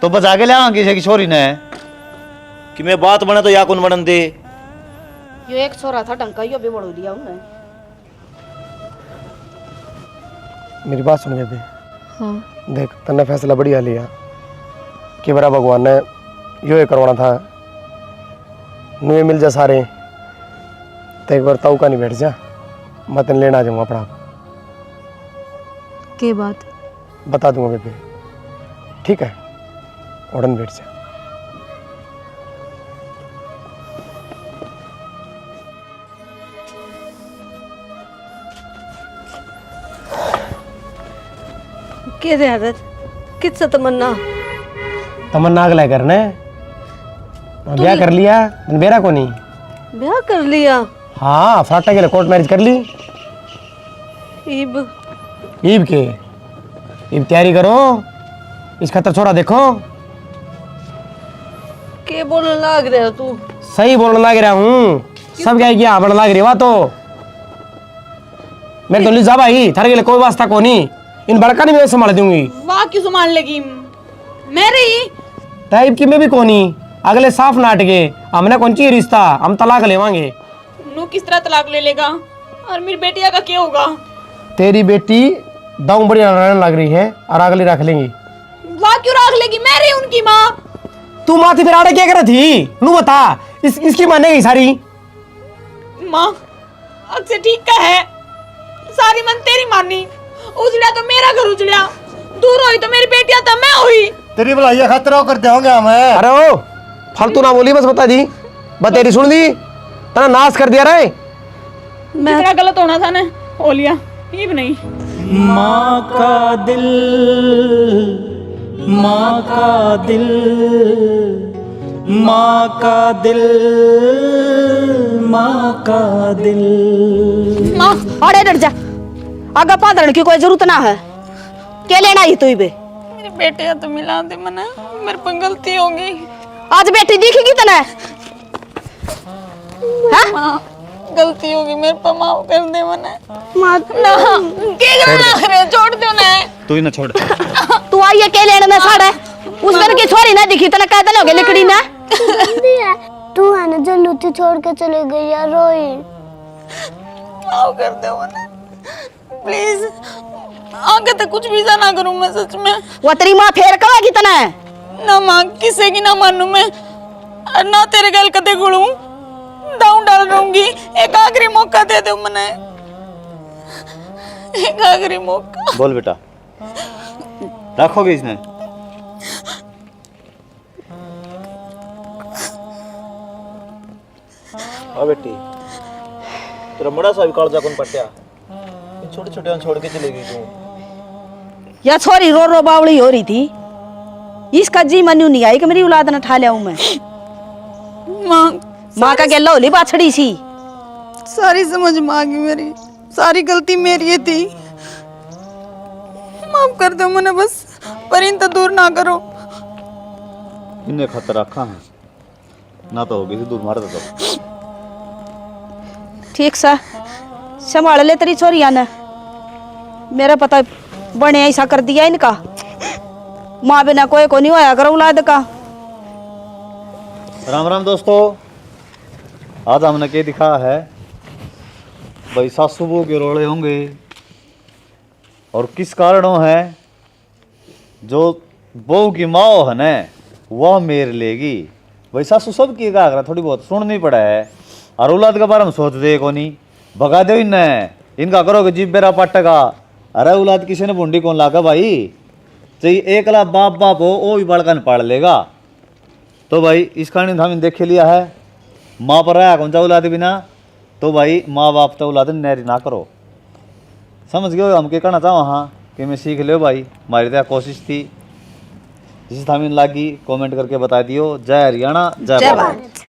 तो बचा के ले आवा किसी की छोरी ने कि मैं बात बने तो या कौन बनन दे। यो एक छोरा था डंका यो भी बढ़ो लिया उन्हें। मेरी बात सुन बेबी। हाँ देख तन्ने फैसला बढ़िया लिया कि बरा भगवान ने यो ये करवाना था नुए मिल जा सारे तो एक बार ताऊ का नहीं बैठ जा मैं तेन लेना आ जाऊँगा अपना के बात बता दूंगा बेबी। ठीक है उड़न बैठ जा। के रे हरत किससे तमन्ना तमन्ना अगला करने ब्याह कर लिया बेरा को नहीं ब्याह कर लिया। हाँ फ्राटा के लिए कोर्ट मैरिज कर ली। ईब ईब के ईब तैयारी करो इस खतर छोरा देखो। के बोलने लाग रहे हो तू। सही बोलने लग रहा हूँ सब क्या किया बढ़ लग रही वाह तो मैं तो ले जा भाई थारे के लिए कोई वास्ता को नहीं इन बड़का नहीं मैं संभाल दूंगी। वाह क्यों संभाल लेगी मेरे ही टाइप की मैं भी कोनी अगले साफ नाटके हमने कौन ची रिश्ता हम तलाक लेवांगे। नू किस तरह तलाक ले लेगा और मेरी बेटिया का क्या होगा। तेरी बेटी दाऊ बढ़िया रहने लग रही है और अगली रख लेंगी। वाह क्यों रख लेगी मेरी उनकी माँ। तू माथी फिर आड़े क्या कर रही थी नू बता इसकी मानेगी सारी माँ अक्सर ठीक का है सारी मन तेरी मानी उजड़ा तो मेरा घर उजड़ा दूर हुई तो मेरी बेटिया तो मैं हुई। तेरी भलाई खतरा कर देंगे हमें। अरे ओ फालतू ना बोली बस बता दी बतेरी सुन दी तना नाश कर दिया रे। मेरा गलत होना था ना हो लिया ये भी नहीं। माँ का दिल माँ का दिल माँ का दिल माँ का दिल। माँ अरे डर जा आगा पादरण की कोई जरूरत ना है क्या लेना ही तू बे। मेरी बेटिया तो मिला दे मना मेरे पर गलती होगी। आज बेटी दिखेगी तने माँ गलती होगी मेरे पर माफ कर दे मना। माँ ना के करना करे छोड़ दो ना। तू ही ना छोड़ तू आई है के लेने में साड़े उस दिन की छोरी ना दिखी तने कहते लोगे लिकड़ी ना। तू है ना जो लुटी छोड़ के चले गई यार रोई। माफ कर दो मना प्लीज आगे तक कुछ भी ना करूं मैं सच में। वो तेरी माँ फेर कहेगी तने ना माँ किसी की ना मानू मैं और ना तेरे गल कदे गुड़ू दाऊ डाल रहूंगी। एक आखिरी मौका दे दो मने एक आखिरी मौका। बोल बेटा रखोगे इसने। हाँ बेटी तेरा बड़ा सा भी कालजा कौन पटिया छोटे छोटे छोड़ के चले गई तू। या छोरी रो रो बावली हो रही थी इसका जी मनु नहीं आई कि मेरी औलाद न ठा लिया मैं। माँ का गेला होली बाछड़ी सी सारी समझ में आ गई मेरी सारी गलती मेरी थी। माफ कर दो मने बस पर इन तो दूर ना करो। इन्हें खतर रखा है ना तो होगी दूर मार दो। ठीक सा संभाल ले तेरी छोरिया ने मेरा पता बने ऐसा कर दिया इनका माँ बिना कोई को नहीं होया कर औलाद का। राम राम दोस्तों, आज हमने क्या दिखाया है भाई, सासू बहू के रोड़े होंगे और किस कारणों है जो बहू की माँ है ना वह मेर लेगी। भाई सासू सब की का थोड़ी बहुत सुननी पड़ा है और औलाद के बारे में सोच दे को नहीं, भगा दो इनका करोगे जीप बेरा पट्टेगा। अरे औलाद किसी ने बूंदी कौन लागा भाई, चाहिए एकला बाप बाप हो वो भी बड़का पाड़ लेगा। तो भाई इस कारण हम देखे लिया है, माँ पर रहा कौन सा औलाद बिना, तो भाई माँ बाप तो औलाद नैरी ना करो। समझ गए हम क्या कहना चाहो हाँ कि मैं सीख लो भाई, हमारी तो कोशिश थी। जिस थामीन लागी कमेंट करके बता दियो। जय हरियाणा, जय भारत।